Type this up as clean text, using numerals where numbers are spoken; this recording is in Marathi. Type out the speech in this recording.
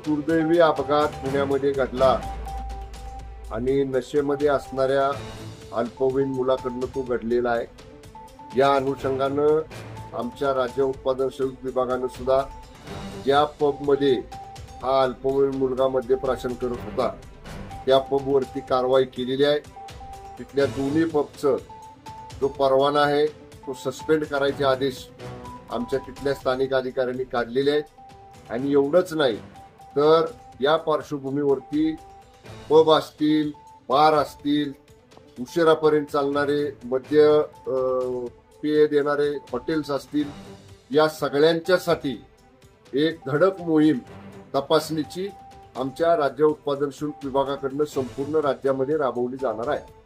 दुर्दैवी अपघात पुण्यामध्ये घडला आणि नशेमध्ये असणाऱ्या अल्पवयीन मुलाकडनं तो घडलेला आहे। या अनुषंगानं आमच्या राज्य उत्पादन शुल्क विभागानं सुद्धा ज्या पबमध्ये हा अल्पवयीन मुलगा मद्यप्राशन करत होता त्या पबवरती कारवाई केलेली आहे। तिथल्या दोन्ही पबचं जो परवाना आहे तो सस्पेंड करायचे आदेश आमच्या तिथल्या स्थानिक अधिकाऱ्यांनी काढलेले आहेत। आणि एवढंच नाही तर या पार्श्वभूमीवरती पब असतील, बार असतील, उशिरापर्यंत चालणारे मद्य पेय देणारे हॉटेल्स असतील, या सगळ्यांच्यासाठी एक धडक मोहीम तपासणीची आमच्या राज्य उत्पादन शुल्क विभागाकडून संपूर्ण राज्यामध्ये राबवली जाणार आहे।